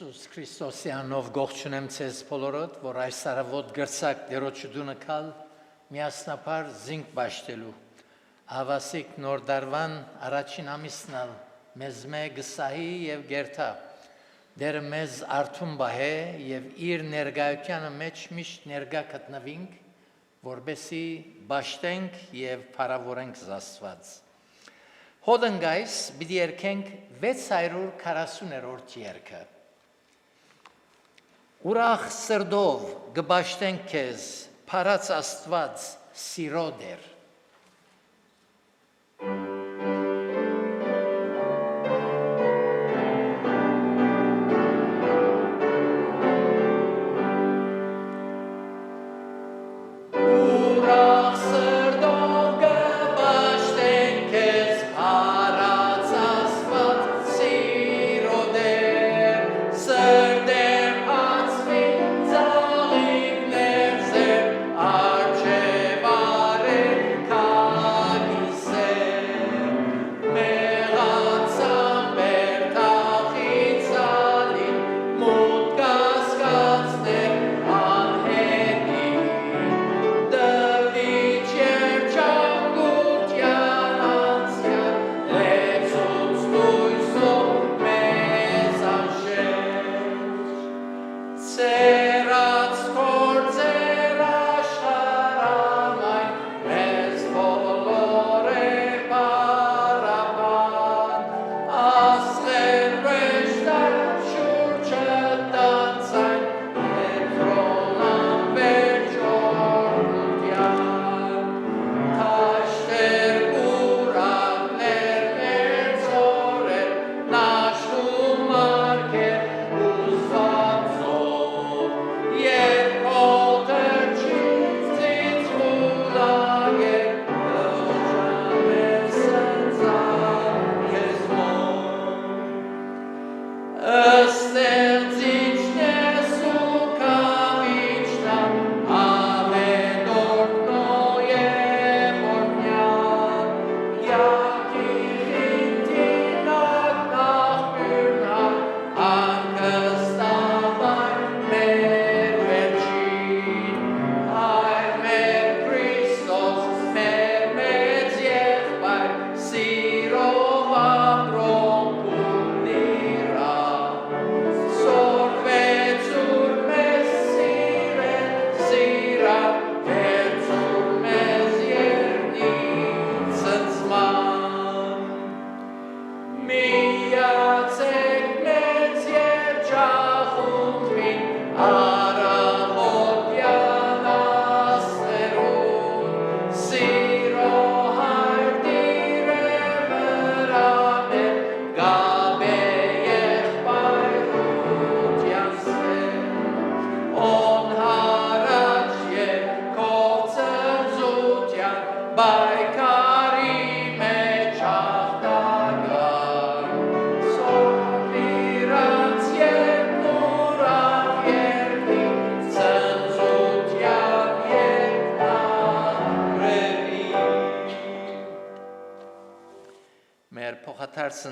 Հիսուս Քրիստոսի անով գողջունեմ ցեզ բոլորդ, որ այս արավոտ գրծակ դերոջդունը կալ միասնապար զինք բաշտելու։ Հավասիկ նոր դարվան առաջին ամիսնալ մեզ գսահի եւ գերտա։ Դեր մեզ արթուն բահե եւ իր ներգայությանը մեջ միշտ ներգա գտնվինք, որբեսի բաշտենք եւ փառավորենք Աստված։ Հոդնգայս պիտի երկենք 640-րդ երկը։ Ուրախ սրդով գբաշտենք քեզ, փառած Աստված սիրո դեր։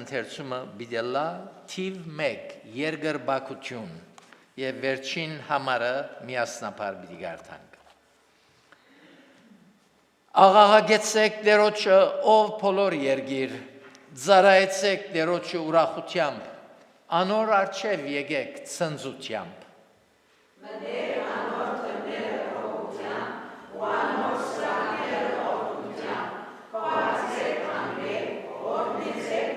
Ընթերցումը բիդելա թիվ 1 երկրբակություն եւ վերջին համարը միասնապար պիտի գարտանք։ Աղաղագեցեք Տերոջը ով բոլոր երգիր, ծառայեցեք Տերոջը ուրախությամբ, անոր առջև եկեք ցնծությամբ։ Մտեր անոր տները ողջությամբ ու անոր սրահները ողջությամբ, փոխեցեք անվեր, օրհնեցեք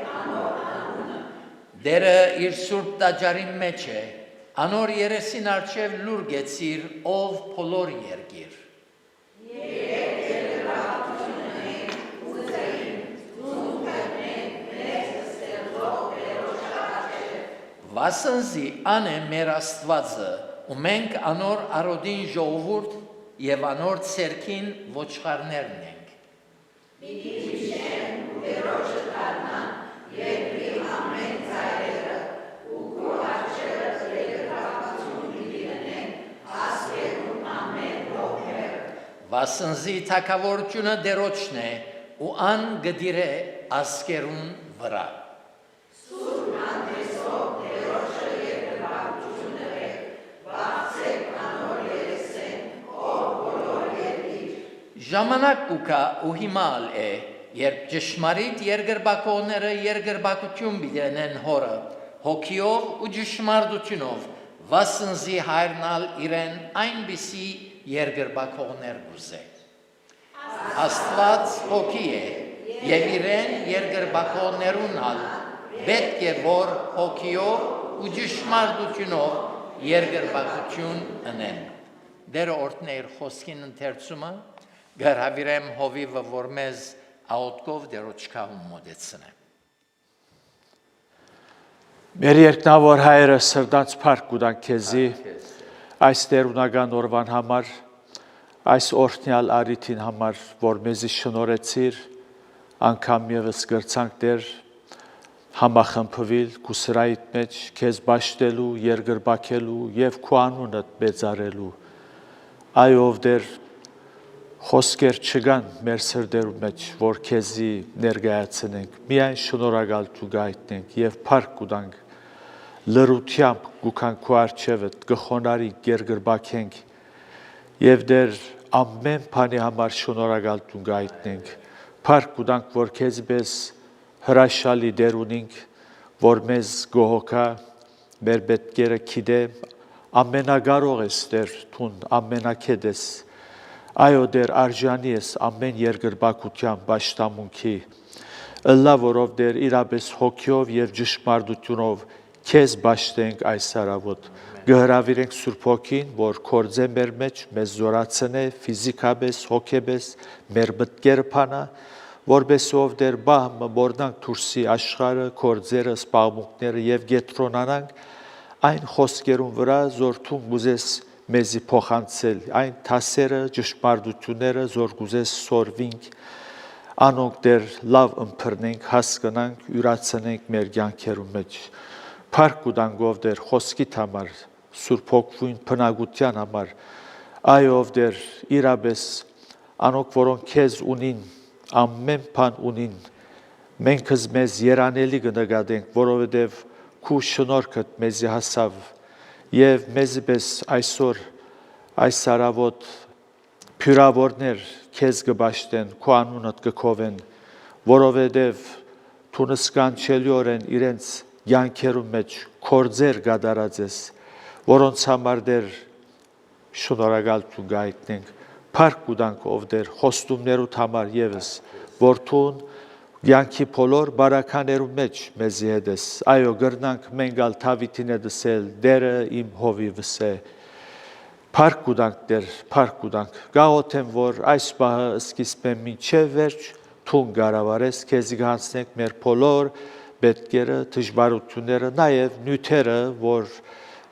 Դերը իր սուրբ տաճարին մեջ է, անոր երեսին առջև լուր գեցիր, ով բոլոր երգիր։ Երեք երկրաբակություններ ուզեին, ծուն կտնենք մեծ ստեղծող Տերոջ առջև։ Վասնզի ան է մեր Աստվածը, ու մենք անոր արոդին ժողովուրդ եւ անոր ցերքին ոչխարներն ենք։ Պիտի հիշեն ու Տերոջը դառնան, երկրի ամեն ծայրերը ու քո արջերը երկրաբակություն պիտի լինեն, ասկերուն ամեն ողեր։ Վասնզի թագավորությունը Տերոջն է, ու ան գդիրե ասկերուն վրա։ Սուրբ անտեսող Տերոջը երկրաբակ Ժամանակ կուկա ու հիմալ է, երբ ճշմարիտ երկրպագողները երկրպագություն բիդենեն հորը, հոգիով ու ճշմարտությունով, վասնզի հայրնալ իրեն այնպիսի երկրպագողներ գուզե։ Աստված հոգի է, եւ իրեն երկրպագողներունալ պետք է որ հոգիով ու ճշմարտությունով երկրպագություն անեն։ Դեր օրդներ խոսքին ընթերցումը գարավիրեմ հովիվը որ մեզ աուտկով դերոչկահում մոդեցնե։ Մեր երկնավոր հայրը սրտանց փառք ուտանք քեզի այս տերունական օրվան համար այս օրհնյալ արիթին համար որ մեզի շնորհեցիր անգամ եւս գրցանք դեր համախմբվել կուսրայիդ մեջ քեզ բաշտելու երկրպագելու եւ քո անունդ մեծարելու այով դեր խոսքեր չգան մեր սրտերու մեջ, որ քեզի ներկայացնենք, միայն շնորհակալ գայտնենք եւ փառք կուտանք լրությամբ գուքան քո արչեւդ գխոնարի երկրպագենք եւ դեր ամեն բանի համար շնորհակալ գայտնենք փառք կուտանք որ քեզպես հրաշալի դեր ունենք որ մեզ գոհոքա մեր պետքերը գիտե ամենակարող ես դեր թուն ամենակետ ես այո դեր արժանի ես ամեն երկրպագության պաշտամունքի ըլլա որով դեր իրապես հոգիով եւ ճշմարտությունով քեզ բաշտենք այս արավոտ գհրավիրենք Սուրբ Հոգին որ կորձե մեր մեջ մեզ զորացնե ֆիզիկապես հոգեպես մեր մտքերը փանա որբեսով դեր բահմը բորնանք դուրսի աշխարհը կորձերը սպաղմունքները եւ գետրոնանանք այն խոսքերուն վրա զորթում գուզես մեզի փոխանցել այն թասերը ճշմարտությունները զոր գուզես սորվինք անոնք դեր լավ ըմբռնենք հասկանանք յուրացնենք մեր կյանքերում մեջ փառք ուտանգով դեր խոսքիդ համար Սուրբ Հոգին բնակության համար այով դեր իրապես անոնք որոնք քեզ ունին ամեն բան ունին մենք մեզ երանելի կնկատենք որովհետև քու շնորհքդ մեզի հասավ եւ մեզպես այսօր այս արավոտ փյուրավորներ քեզ կբաշտեն քո անունդ կքովեն որովհետեւ թունսկանչելիորեն իրենց յանքերում մեջ կորձեր գդարած ես որոնց համար դեր շնորհակալ գայտնենք փառք ուտանք ով դեր խոստումներուդ համար եւս որ թուն յանքի բոլոր բարականերու մեջ մեզի հետ ես այո գրնանք մենգալ թավիթին է դսել դերը իմ հովիվս է փառք ուտանք դեր փառք ուտանք գաղութեմ որ այս բահը սկիզբեն մինչև վերջ թուն գարավարես քեզի գանցնենք մեր բոլոր պետքերը դժվարությունները նաև նյութերը որ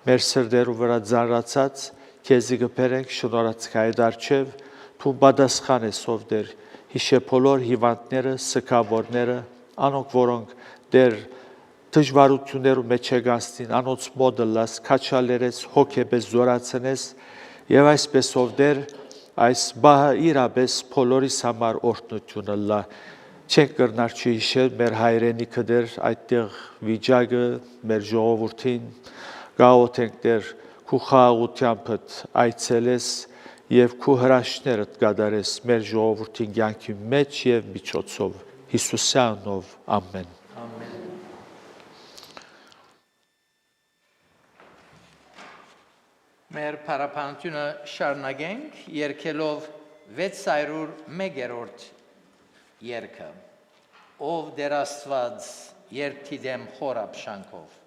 մեր սրտերու վրա ծանրացած քեզի կբերենք շնորհացկայդ արչև թուն պատասխան ես ով դեր հիշե բոլոր հիվանդները, սքավորները, անոնք որոնք դեր դժվարություններու մեջ եկածին, անոնց մոդը լաս, քաչալերես, հոգեպես զորացնես եւ այսպես ով դեր այս բահը իրապես բոլորիս համար օրհնությունը լա չենք կրնար չհիշել մեր հայրենիքը դեր այդտեղ վիճակը մեր ժողովրդին գաղութենք դեր քու խաղաղությանդ այցելես եւ քու հրաշներդ կատարես մեր ժողովրդի կյանքի մեջ եւ միջոցով Հիսուսի անունով ամեն Ամեն Մեր փառապանությունը շարունակենք երկելով 601-րդ երգը Ով դեր Աստված երգի դեմ խորապ շանքով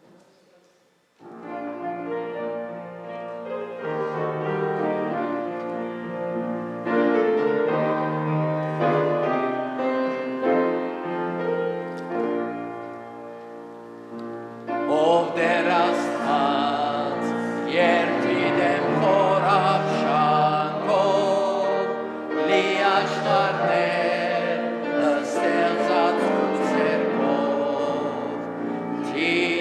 Ti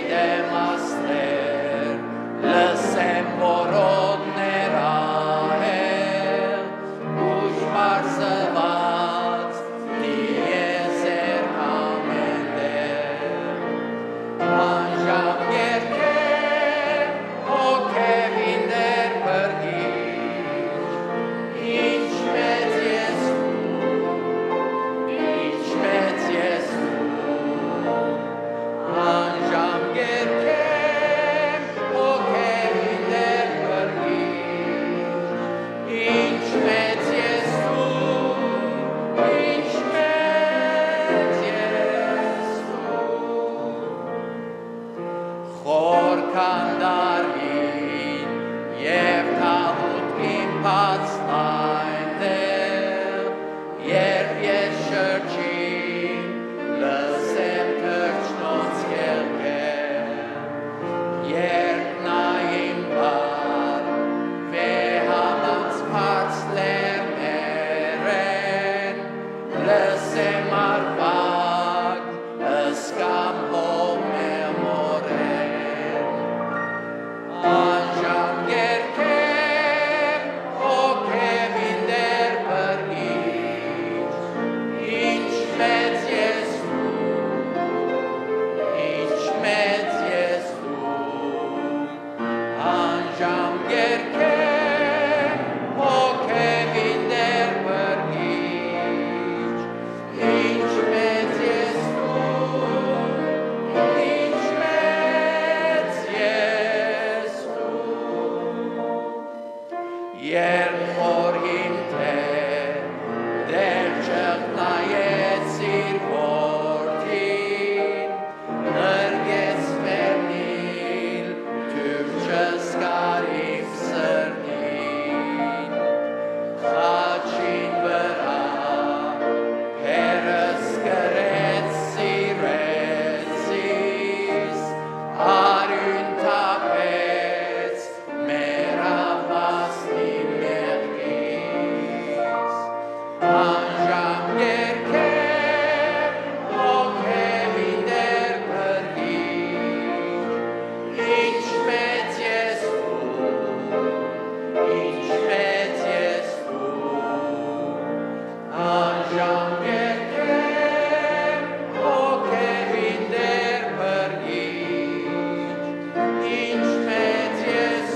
այնտեղ երբ ես շրջի լսեմ թրջնոց կեղքեր երբ նայեմ բար վեհանոց բարձ լեռներեն լսեմ արվակ ըսկամ հոմեմորեն անժամ գերքեր հոգևին դեր բրգիչ ինչ մեծ ես անժամ գերքեր հոգևին դեր բրգիչ ինչ մեծ ես երբ մորին թե դեր չղնայեց իր որդին նրգեց վերնիլ թյուր չզգար իմ սրտին խաչին վրա հերս գրեց սիրեցիս արյուն թափեց մեր ավասնի մեղքից անժամ գերքեր հոգևին դեր բրգիչ ինչ մեծ ես անժամ գերքեր հոգևին դեր բրգիչ ինչ մեծ ես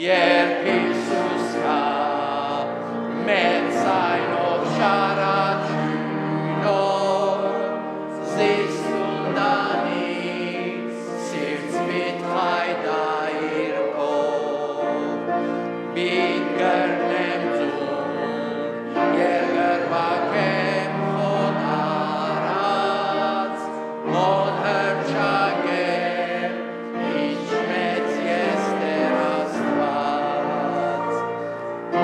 երբ Հիսուս կա մեծ այնով շարաչյունով զիստունդանից սիրց բիտ խայդայիր կով բիտ գրնեմ ձուն երգրվակեմ խոնարած հոն հրճագեմ ինչ մեծ ես Տեր Աստված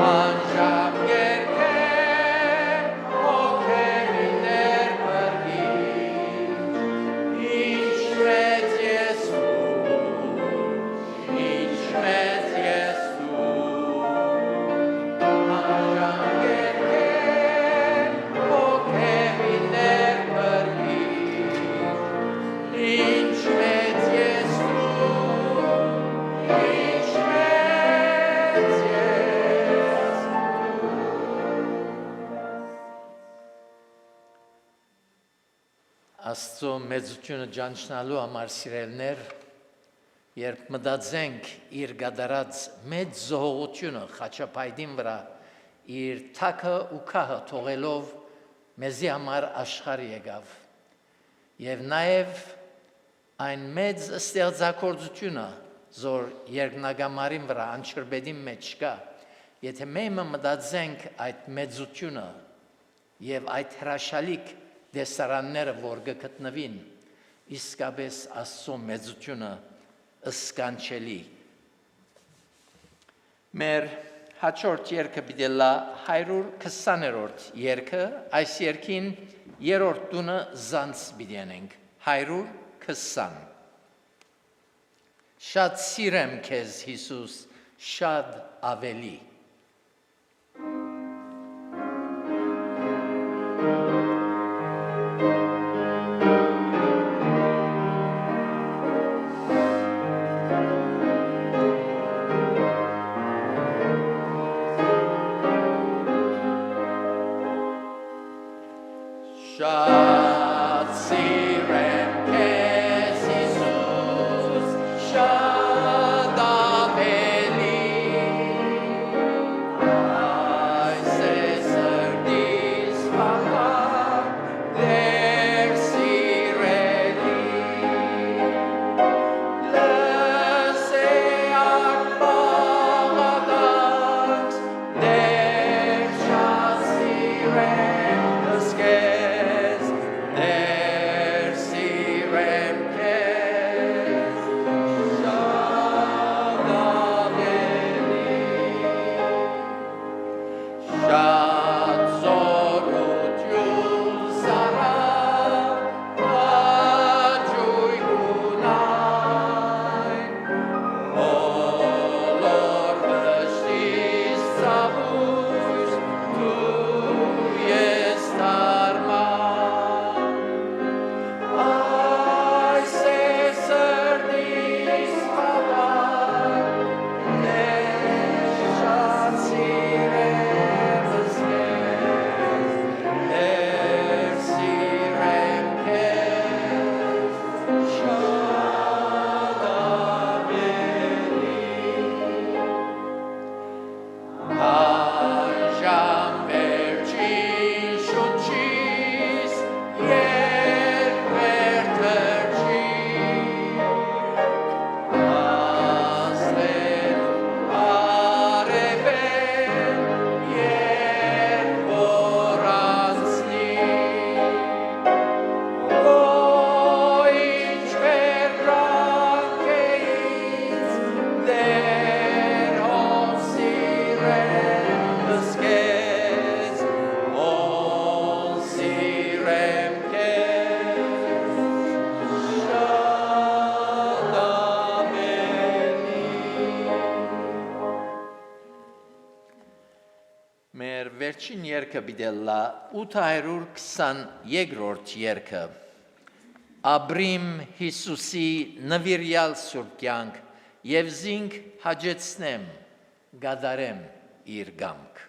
անժամ գերքեր հոգևին դեր բրգիչ ինչ մեծ ես անժամ գերքեր հոգևին դեր բրգիչ ինչ մեծ ես Աստծո մեծությունը ճանչնալու համար սիրելներ, երբ մտածենք իր գդարած մեծ զոհողությունը խաչապայտին վրա, իր թակը ու քահը թողելով մեզի համար աշխարհ եկավ, եւ նաեւ այն մեծ ստեղծագործությունը, որ երկնագամարին վրա անչրբեդին մեջ կա, եթե մենք մտածենք այդ մեծությունը եւ այդ հրաշալիք դեսարանները, որ գտնվին, իսկապես Աստծո մեծությունը սկանչելի։ Մեր հաջորդ երգը պիտի լա 120-րդ երգը, այս երգին երրորդ տունը զանց պիտի անենք, 120։ Շատ սիրեմ քեզ Հիսուս, շատ ավելի։ Շատ սիրեմ քեզ Հիսուս, շատ ավելի վերջին երգը բիդելլա 822-րդ երգը Աբրիմ Հիսուսի նվիրյալ սուրբ կյանք եւ զինք հաջեցնեմ գադարեմ իր գամք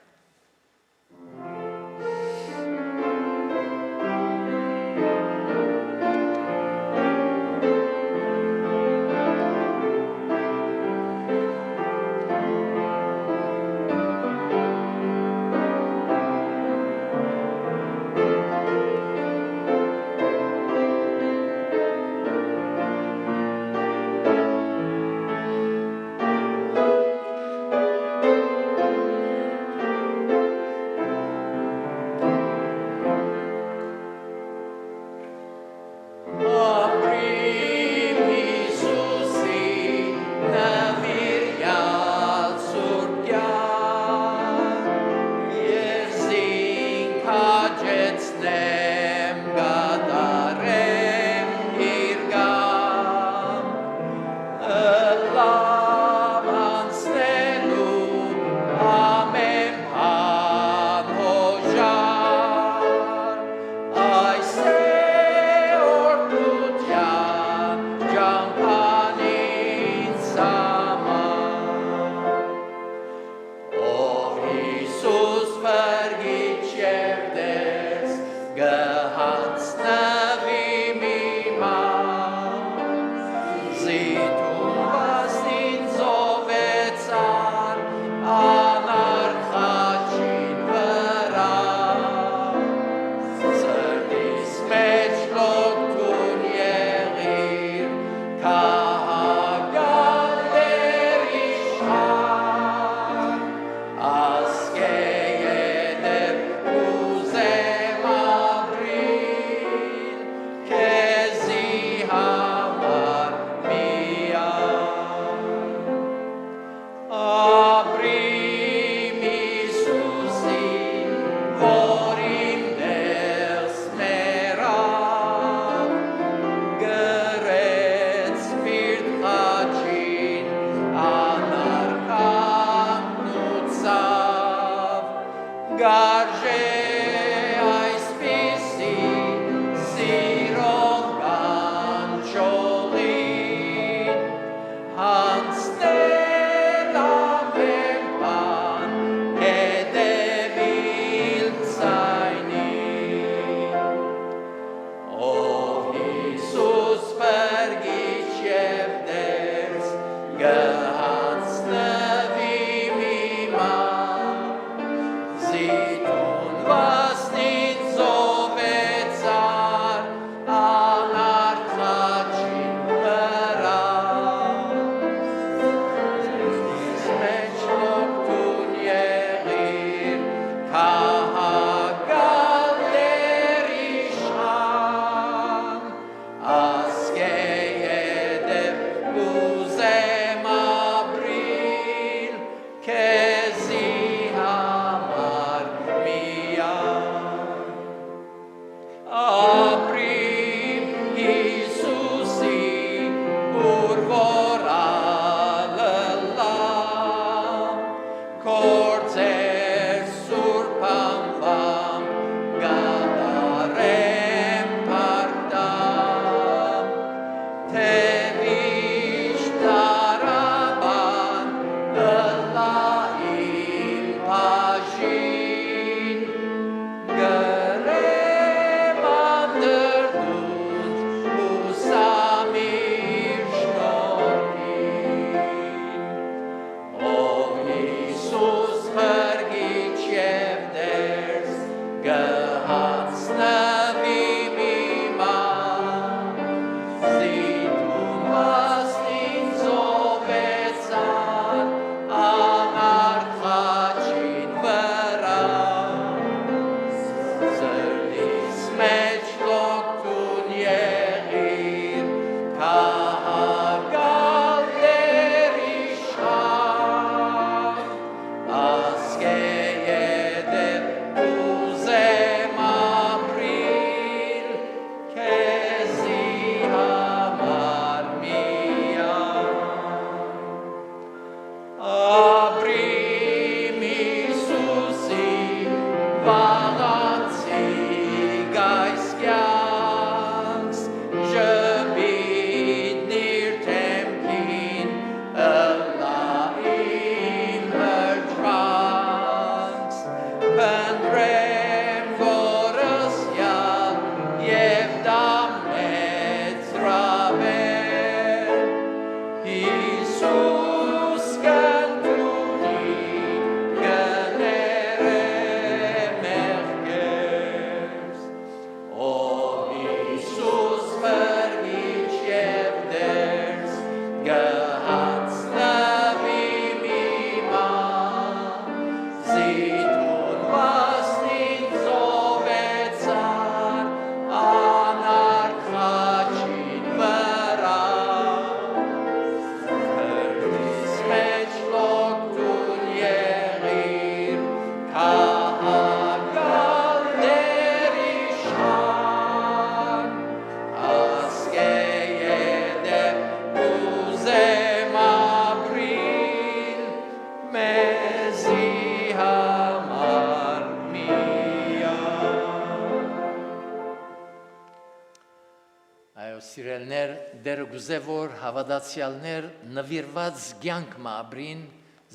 դեր գուզե որ հավատացյալներ նվիրված կյանք մաբրին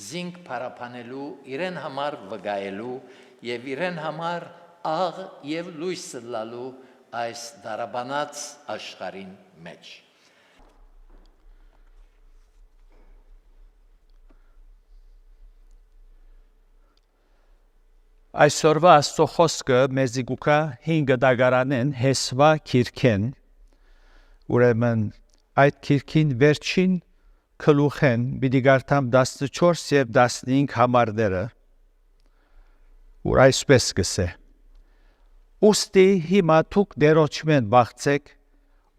զինք փարապանելու իրեն համար վգայելու եւ իրեն համար աղ եւ լույս լալու այս դարաբանած աշխարհին մեջ Այսօրվա Աստծո խոսքը մեզի գուկա 5 դագարանեն հեսվա քիրքեն ուրեմն այդ քիրքին վերջին քլուխեն պիտի գարտամ 14 եւ 15 համարները որ այսպես կսե Ոստի հիմա թուք դերոճմեն բաղցեք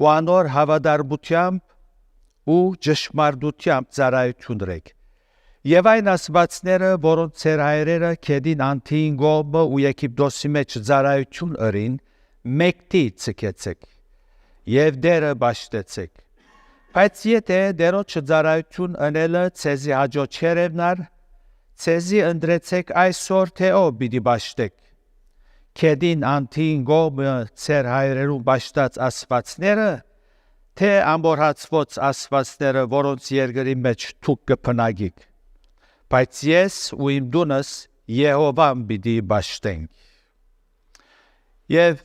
ու անոր հավատարմությամբ ու ճշմարտությամբ ծառայություն դրեք Եվ այն ասվածները, որոնց ծեր հայրերը կեդին անթին գոբը ու Եգիպտոսի մեջ ծառայություն ըրին, մեկտի ցկեցեք եւ դերը բաշտեցեք։ Բայց եթե դերոջ ծառայություն անելը ցեզի հաջո չերևնար, ցեզի ընդրեցեք այսօր թե ով պիտի բաշտեք։ Կեդին անթին գոբը ծեր հայրերու բաշտած ասվածները, թե ամբորհացված ասվածները, որոնց երկրի մեջ թուք կփնագիք։ Բայց ես ու իմ դունս Եհովան պիտի բաշտենք։ Եվ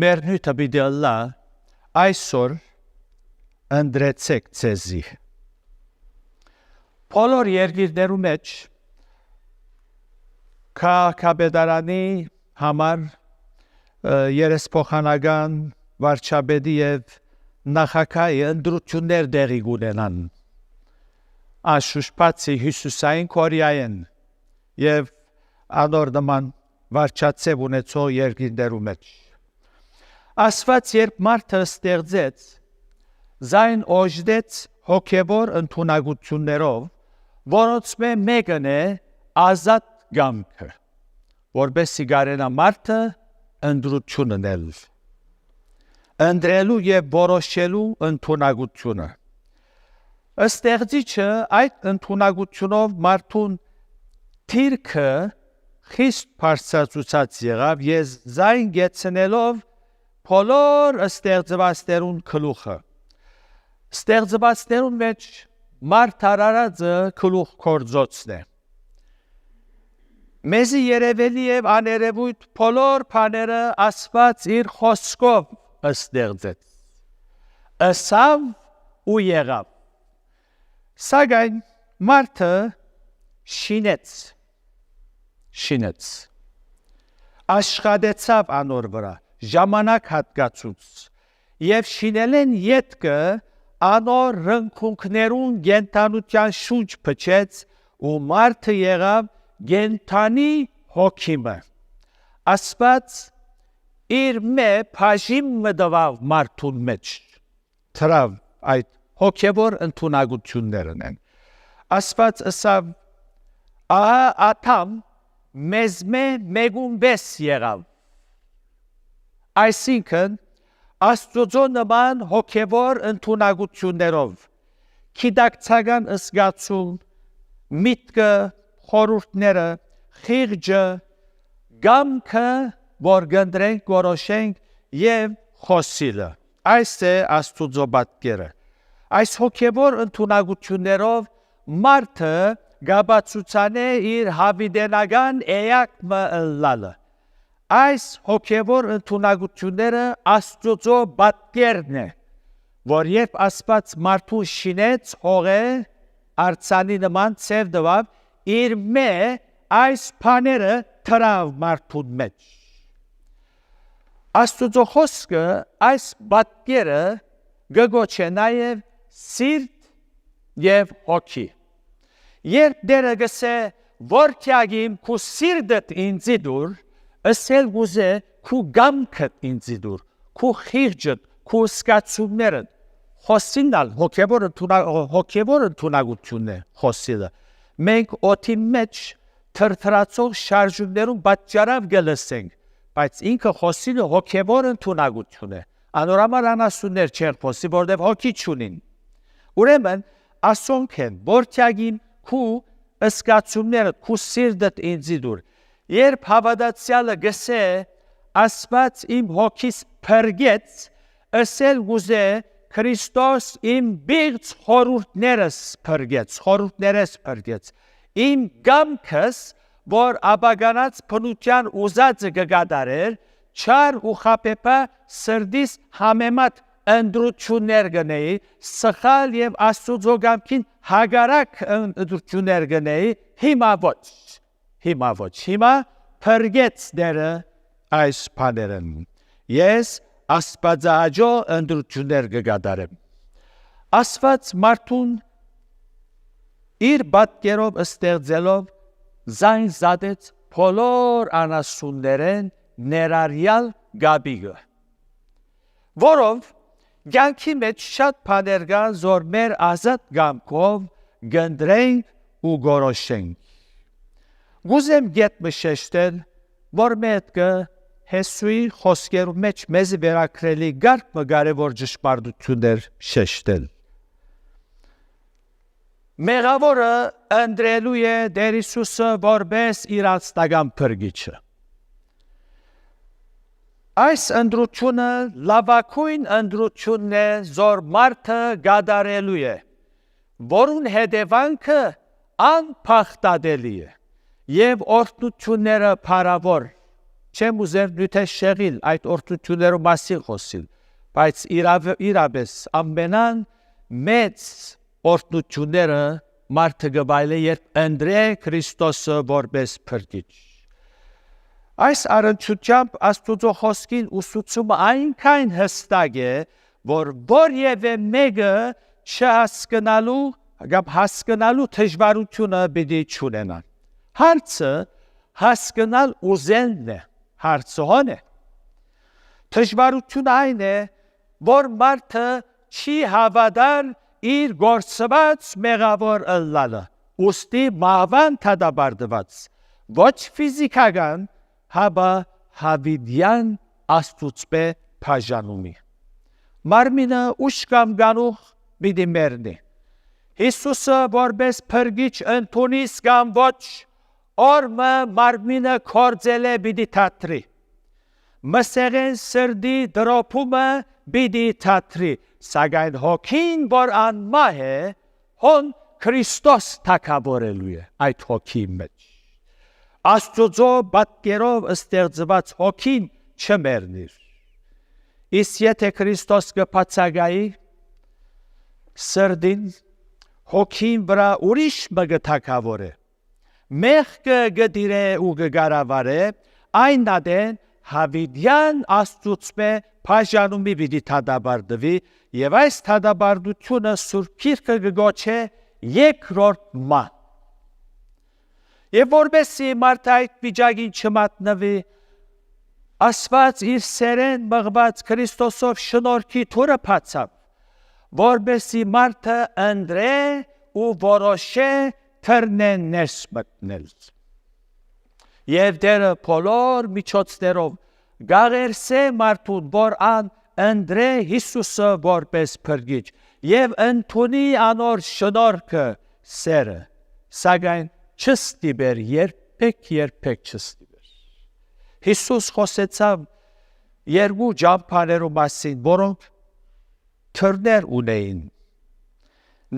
մեր նույթը պիտի ըլլա այսօր ընդրեցեք ցեզի։ Բոլոր երկիրներու մեջ քաղաքապետարանի համար երեսփոխանական վարչապետի եւ նախագահի ընտրություններ դեղի կունենան։ Աշուշպացի Հյուսիսային Կորեայեն եւ անոր նման վարչացեւ ունեցող երկիրներու մեջ։ Աստված երբ մարդը ստեղծեց, զայն օժդեց հոգևոր ընդունակություններով, որոնց մեկն է ազատ կամքը, որբեսի գարենա մարդը ընդրություն ունել, ընդրելու եւ որոշելու ընդունակությունը։ Ստեղծիչը այդ ընդունակությունով մարդուն թիրքը խիստ բարձրացուցած եղավ եւ զայն գեցնելով բոլոր ստեղծվածներուն գլուխը։ Ստեղծվածներուն մեջ մարդ արարածը գլուխ կորձոցն է։ Մեզի երևելի եւ աներևույթ բոլոր բաները Աստված իր խոսքով ստեղծեց։ Ըսավ ու եղավ։ Սակայն մարդը շինեց, աշխատեցավ անոր վրա, ժամանակ հատկացուց, և շինել են ետքը անոր ռնքունքներուն գենթանության շունչ փչեց ու մարդը եղավ գենթանի հոգիմը։ Աստված իր բաժին մտավ մարդուն մեջ, թրավ այդ հոգևոր ընդունակություններն են։ Աստված ըսավ, ահա աթամ մեզ մեգունբես եղավ։ Այսինքն, Աստծո նման հոգևոր ընդունակություններով, գիտակցական զգացում, միտքը, խորհուրդները, խիղճը, կամքը, որ կընտրենք, որոշենք եւ խոսիլը։ Այս է Աստծո պատկերը։ Այս հոգևոր ընդունակություններով մարդը գաբացուցանե իր հավիտենական էակը ըլլալը։ Այս հոգևոր ընդունակությունները Աստծո պատկերն է, որ երբ Աստված մարդուն շինեց հողե արձանի նման ցև տվավ, իր այս բաները թրավ մարդուն մեջ։ Աստծո խոսքը այս պատկերը գոչե նաև սիրտ եւ հոգի։ Երբ դերը գսե որքյագիմ քու սիրտդ ինձի դուր, ասել գուզե քու գամքդ ինձի դուր, քու խիղճդ, քու սկացումներդ, խոսինալ հոգևոր ընդունակությունն է խոսիլը։ Մենք օդի մեջ թրթրացող շարժումներում պատճառավ գլսենք, բայց ինքը խոսիլը հոգևոր ընդունակություն է։ Անորամար անասուններ չեն խոսի, որտեղ հոգի չունին։ Ուրեմն ասոնք են, որքյագին քու սկացումներդ, քու սիրտդ ինձի դուր։ Երբ հավատացյալը գսե, Աստված իմ հոգիս փրկեց, ասել գուզե Քրիստոս իմ բիղծ խորհուրդներս փրկեց, իմ գամքս, որ աբագանած փնության ուզածը կգադարեր, չար ու խապեպա սրդիս համեմատ ընդրություններ գնեի, սխալ և Աստուծո գամքին հագարակ ընդրություններ գնեի, հիմա ոչ, հիմա փրկեց դերը այս բաներն, ես աստվածահաճո ընդրություններ կգադարեմ։ Աստված մարդուն իր պատկերով ստեղծելով զայն զատեց բոլոր անասուններեն ներառյալ գաբիգը, որով կյանքի մեջ շատ բաներ կա, որ մեր ազատ կամքով կընտրենք ու որոշենք։ Գուզեմ գետնը շեշտել, որ մետքը Հեսուի խոսքերու մեջ մեզ վերակրելի գարկ կարևոր ճշմարտություններ շեշտել։ Մեղավորը ընտրելու է Տեր Հիսուսը որպես իր անձնական փրկիչը։ Այս ընտրությունը լավագույն ընտրությունն է, որ մարդը կատարելու է, որուն հետևանքը անփախտատելի է և օրհնությունները փառավոր։ Չեմ ուզեր նյութե շեղիլ այդ օրհնություններու մասին խոսիլ, բայց իրապես ամենան մեծ օրհնությունները մարդը կվայելի, երբ ընտրե Քրիստոսը որպես փրկիչ։ Այս առնչությամբ Աստուծո խոսքին ուսուցումը այնքան հստակ է, որ որևէ մեկը չհասկանալու կամ հասկանալու դժվարությունը պիտի չունենան։ Հարցը հասկանալ ուզելն է, հարցը հոն է։ Դժվարությունը այն է, որ մարդը չի հավատալ իր գործված մեղավոր ըլլալը, ուստի մահվան դատապարտված, ոչ ֆիզիկական, հաբա հավիտյան Աստուծո բաժանումի։ Մարմինը ուշ կամ գանուխ պիտի մեռնի։ Հիսուսը որպես փրկիչ ընդունիս կամ ոչ, օրը մարմինը կործել է պիտի թատրի։ Մսեղեն սրդի դրոփումը պիտի թատրի, սակայն հոգին, որ անմահ է, հոն Քրիստոս թագավորելու է այդ հոգի մեջ։ Աստուծո պատկերով ստեղծված հոգին չմեռնիր։ Իսկ եթե Քրիստոս կբացակայի սրդին, հոգին վրա ուրիշ մեկը թագավոր է, մեղքը կդիրե ու կկառավարե, այն ադեն հավիտյան Աստուծո բաժանումի պիտի դատապարտվի, և այս դատապարտությունը Սուրբ Գիրքը կգոչե երկրորդ մահ։ Եվ որպեսզի մարդը այդ վիճակին չմատնվի, Աստված իր սերեն մղված Քրիստոսով շնորհքի թուրը բացավ, որպեսզի մարդը ընտրե ու որոշե թռնեն ներս մտնել։ Եվ Տերը բոլոր միջոցներով գաղերսե մարդուն, որ ընտրե Հիսուսը որպես փրկիչ և ընդունի անոր շնորհքը սերը, սակայն չստիպեր, երբեք չստիպեր։ Հիսուս խոսեցավ երկու ճամփաներու մասին, որոնք թռներ ունեին։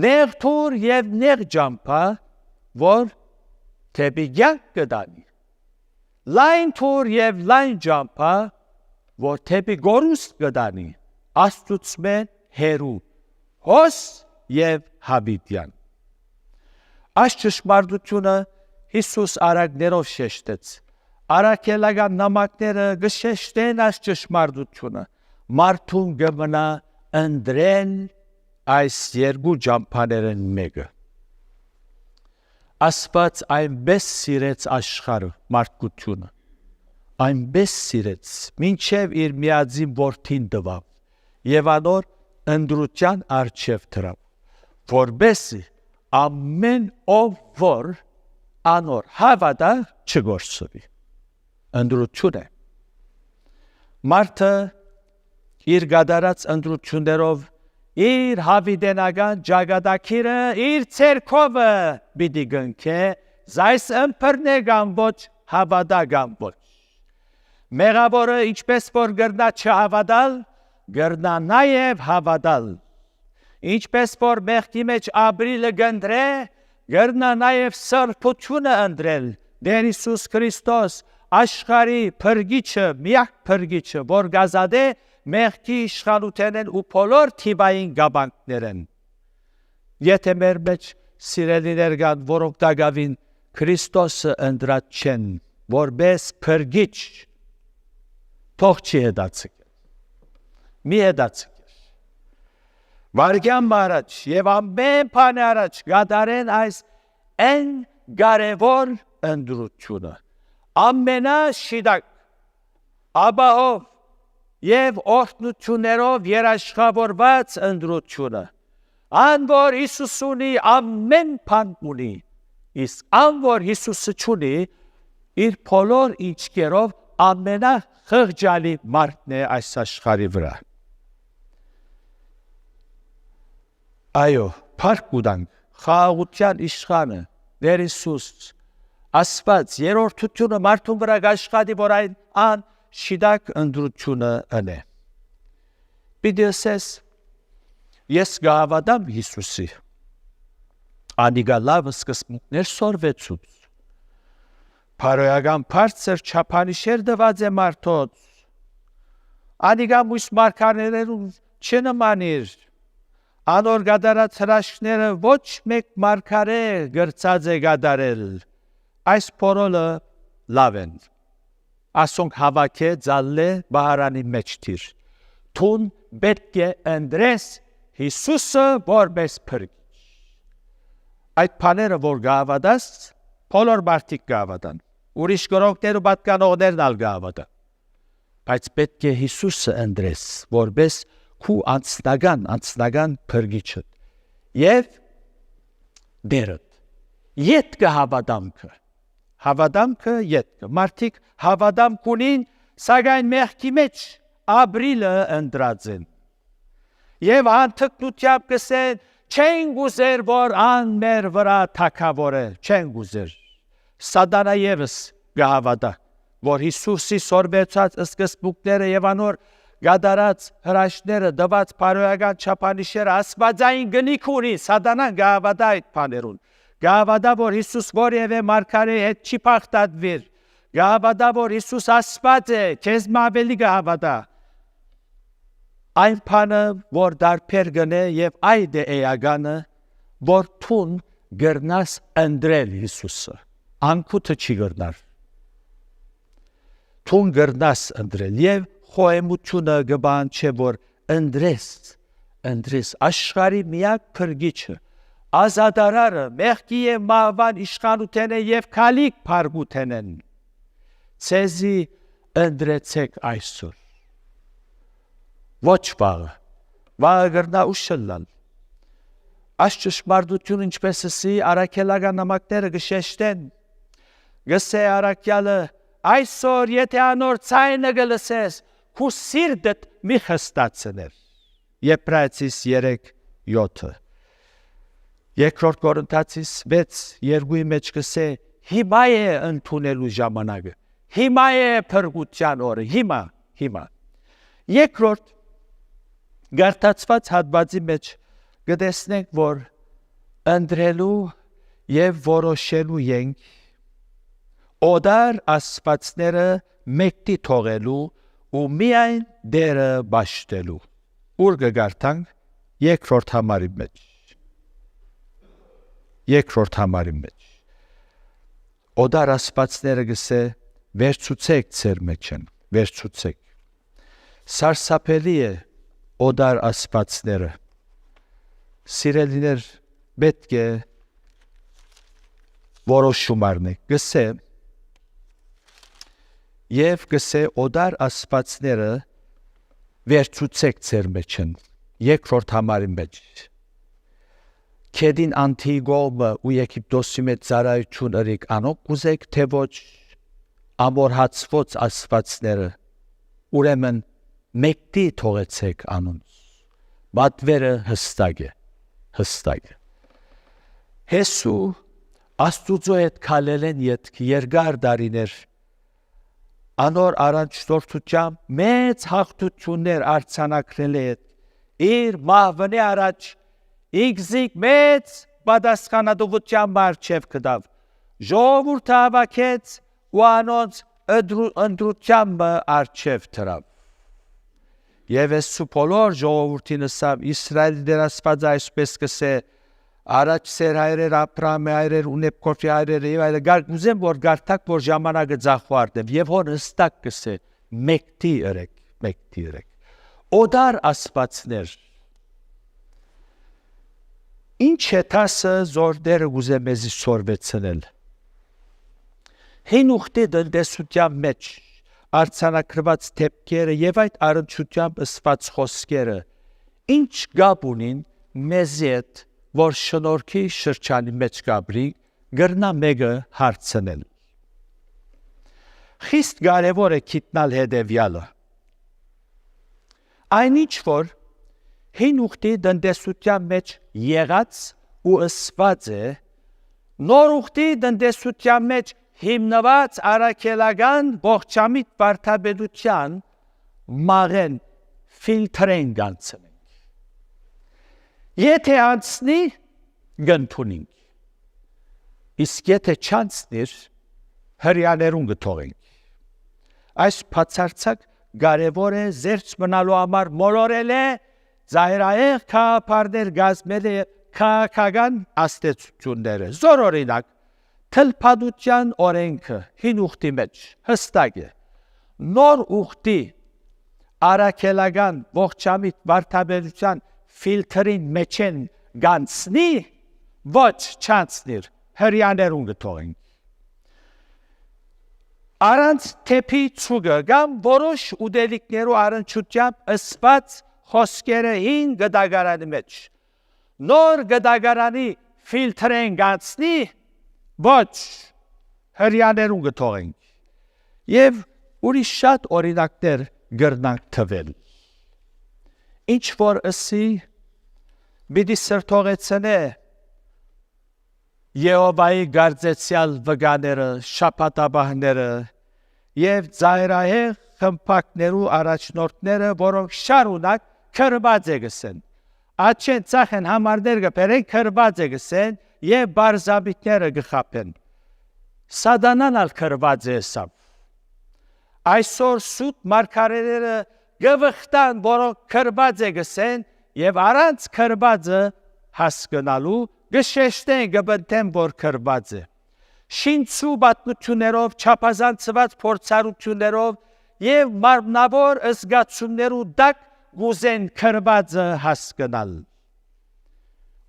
Նեղ թուր և նեղ ճամփա, որ դեպի կյանք կտանի։ Լայն թուր և լայն ճամփա, որ դեպի գորուստ կտանի, Աստուծո հեռու, հոս և հավիտյան։ Այս ճշմարտությունը Հիսուս արակներով շեշտեց։ Արաքելական նամակները կշեշտեն այս ճշմարտությունը, մարդուն կմնա ընտրել այս երկու ճամփաներն մեկը։ Աստված այնպես սիրեց աշխարհը, մարդկությունը, այնպես սիրեց, մինչև իր միածին որդին տվավ և անոր ընտրության առջև դրավ, որպեսզի ամեն ով որ անոր հավատա չգործվի։ Ընտրություն է։ Մարդը իր կատարած ընտրություններով իր հավիտենական ճակատագիրը իր ցերկովը պիտի գնքե, զայս ըմբռնե կամ ոչ, հավատա կամ ոչ։ Մեղավորը ինչպես որ գրնա չհավատալ, գրնա նաև հավատալ, ինչպես որ մեղքի մեջ ապրիլը գնդրե, գրնա նաև սրբությունը ընտրել, Տեր Հիսուս Քրիստոս, աշխարհի փրկիչը, միակ փրկիչը, որ գազադե մեղքի իշխանութենեն ու բոլոր թիվային գաբանքներեն։ Եթե մեր մեջ սիրելիներ կան, որոնք դակավին Քրիստոսը ընտրած չեն, որպես փրկիչ, թող չի հետացկել, մի հետացկել։ Վարգյան առաջ և ամեն բան առաջ կատարեն այս այն կարևոր ընտրությունը, ամենաշիտակ, ապահով և օրհնություններով երաշխավորված ընտրությունը, ան որ Հիսուս ունի ամեն բան ունի, իսկ ան որ Հիսուսը չունի, իր բոլոր ինչքերով ամենախղճալի մարդն է այս աշխարհի վրա։ Այո, փառք ուտանք խաղաղության իշխանը, Տեր Հիսուս, Աստված երրորդությունը մարդուն վրա աշխատի, որ այն շիտակ ընտրությունը ընե։ Պիտի ասես, ես կհավատամ Հիսուսի, անիկա լավ սկզբունքներ սորվեցուց, փարոյական բարձր չափանիշեր տված է մարդոց, անիկա մույս մարգարեներուն չնմանիր, անոր գադարած հրաշքները ոչ մեկ մարգարե գրծած է գադարել, այս փորոլը լավ են, ասոնք հավաք է ձալլե բահարանի մեջ թիր, թուն պետք է ընտրես Հիսուսը որպես փրկիչ, այդ բաները որ կհավատաս, բոլոր մարդիկ կհավատան, ուրիշ կրոնքներ ու պատկանողներն ալ կհավատան, բայց պետք է Հիսուսը ընտրես որպես քու անձնական փրկիչդ և դերդ, ետքը հավատամքը ետքը, մարդիկ հավատամք ունին, սակայն մեղքի մեջ ապրիլը ընտրած են, և անթկնությամբ կսեն, չեն գուզեր, որ ան մեր վրա թագավոր է, չեն գուզեր, սատանա ևս կհավատա, որ Հիսուսի սորվեցած սկզբունքները և անոր գադարած հրաշքները տված փարոյական չափանիշերը աստվածային գնիք ունի, սատանան կհավատա այդ բաներուն, կհավատա, որ Հիսուս որևէ մարգարեի հետ չի փախտատվիր, կհավատա, որ Հիսուս Աստված է, քեզ ավելի կհավատա, այն բանը, որ դարբեր գնե և այդ է էականը, որ թուն գրնաս ընտրել Հիսուսը, անքութը չի գրնար, թուն գրնաս ընտրել և խոհեմությունը գբան չէ, որ ընտրես աշխարհի միակ փրկիչը, ազատարարը, մեղքի և մահվան իշխանութենը և քալիք փառքութենեն, ցեզի ընտրեցեք այսօր, ոչ վաղը գրնա ուշլալ, այս ճշմարտությունը ինչպես ասի առաքելական նամակները կշեշտեն, գսե առաքյալը, այսօր եթե անոր ցայնը գլսես, քու սիրտդ մի խստացներ, Եբրայեցիս 3:7, երկրորդ Կորինթացիս 6:2 մեջ կսե, հիմա է ընդունելու ժամանակը, հիմա է փրկության օրը, հիմա, երկրորդ գարտացված հատվածի մեջ կտեսնենք, որ ընտրելու և որոշելու ենք, օդար աստվածները մեկտի թողելու ու միայն դերը բաշտելու, ուր կգարտանք երկրորդ համարի մեջ, օդար աստվածները գսե վերցուցեք ձեր մեջեն, վերցուցեք, սարսափելի է օդար աստվածները, սիրելիներ պետք է որոշում առնեք, գսե և գսե օդար աստվածները վերցուցեք ձեր մեջեն, երկրորդ համարի մեջ, քեդին անթի գողմը ու Եգիպտոսի մեջ ծառայություն ըրիք անոք կուզեք, թե ոչ ամորհացված աստվածները, ուրեմն մեկտի թողեցեք անոնց, պատվերը հստակ է, Հեսու Աստուծո հետ քալելեն ետք երկար դարիներ, անոր առաջնորդությամբ մեծ հաղթություններ արձանագրել է իր մահվնի առաջ ինքզիկ մեծ պատասխանատվությամբ առջև կդավ, ժողովուրդը հավաքեց ու անոնց ընդրությամբ առջև դրավ։ Եվ Եսու բոլոր ժողովրդին ասավ Իսրայելի Տեր Աստվածը այսպես կսե առաջ սեր հայրեր Աբրահամի հայրեր ու Նեբկոթի հայրեր եւ այլն գարկուզեմ որ գարտակ որ ժամանակը ձախվարտեմ եւ հոր հստակ կսե մեկտի ըրեք օդար աստվածներ ինչ է տասը զորդերը գուզե մեզի սորվեցնել հին ուխտի դնդեսության մեջ արձանագրված թեփքերը եւ այդ առնչությամբ ըսված խոսքերը ինչ գապ ունին մեզի հետ որ շնորհքի շրջանի մեջ գաբրի գրնա մեկը հարցնել խիստ կարևոր է գիտնալ հետևյալը այնինչ որ հին ուխտի դնդեսության մեջ եղած ու ըսված է նոր ուխտի դնդեսության մեջ հիմնված առաքելական ողջամիտ վարդապետության մաղեն ֆիլտրեն գանցնենք Եթե անցնի գնթունինք, իսկ եթե չանցնիր հրյաներուն գթողենք։ Այս բացարձակ կարևոր է զերծ մնալու համար մոլորել է ծայրահեղ քաղաքապարներ գազմել է քաղաքական աստեցությունները։ Զոր օրինակ, թլփադության օրենքը հին ուխտի մեջ հստակ է։ Նոր ուխտի առաքելական ողջամիտ վարդապետության ֆիլտրին մեջ են գանցնի, ոչ չանցնիր, հրյաներուն գթողենք։ Առանց թեփի ցուգը կամ որոշ ուտելիքներու առնչությամբ ըսված խոսքերը հին գդագարանի մեջ։ Նոր գդագարանի ֆիլտրեն գանցնի, ոչ հրյաներուն գթողենք։ Եվ ուրիշ շատ օրինակներ գրնանք թվել։ Ինչ որ ըսի բիդի սրտողեցնե Եհովայի գարձեցյալ վգաները, շապատաբահները և ծայրահեղ խմպակներու առաջնորդները, որոնք շարունակ քրված է գսեն։ Աչեն ծախեն համարներ գպերեն քրված է գսեն և բարզաբիտները գխապեն։ Սադանան ալ քրված է սավ։ Այսօր սուտ մարգարեները գվխտան, որոնք քրված է գսեն և առանց քրվածը հասկնալու գշեշտեն գբնտեն, որ քրված է։ Շինցու բատնություններով, չապազանցված փորձառություններով և մարմնավոր զգացումներու դակ գուզեն քրվածը հասկնալ։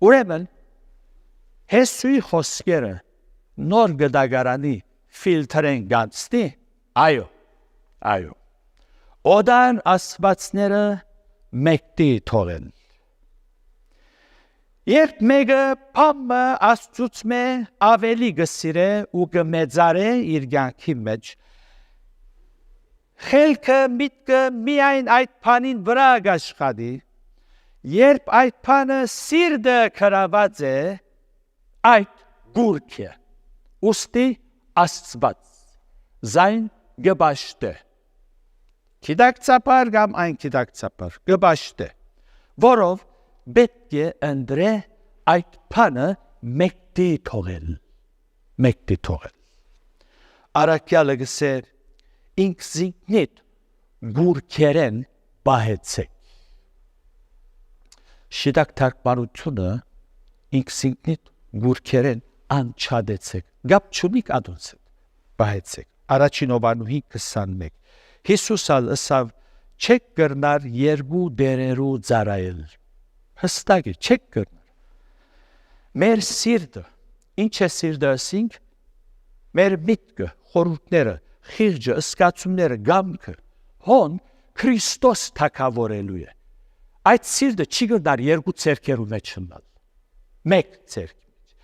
Ուրեմն, Հեսուի խոսքերը նոր գդագարանի ֆիլտրեն գանցնի, այո, օդան աստվածները մեկտի թողեն։ Երբ մեկը պամը աստծուց մե ավելի գսիրե ու գմեծարե իր կյանքի մեջ, խելքը միտքը միայն այդ բանին վրա գաշխատի, երբ այդ բանը սիրտը քրաված է, այդ գուրք է, ուստի աստված, զայն գբաշտե, կիդակցապար կամ այն կիդակցապար, գբաշտե, որով պետք է ընդրե այդ բանը մեկտի թողել։ Առաքյալը գսե ինքզինքնիդ գուրքերեն բահեցեք։ Շիտակ թարգմանությունը ինքզինքնիդ գուրքերեն անչադեցեք։ Գապ չունիք ադոնց բահեցեք։ Առաջին Հովաննուհի 21։ Հիսուս ալ ըսավ չեք կրնար երկու դերերու ծարայել։ Հստակ է, չեք կրնար։ Մեր սիրտը, ինչ է սիրտը ասինք, մեր միտքը, խորհուրդները, խիղճը, զգացումները, գամքը, հոն Քրիստոս թագավորելու է։ Այդ սիրտը չի կրնար երկու ցերկերու մեջ ընալ։ Մեկ ցերկի մեջ։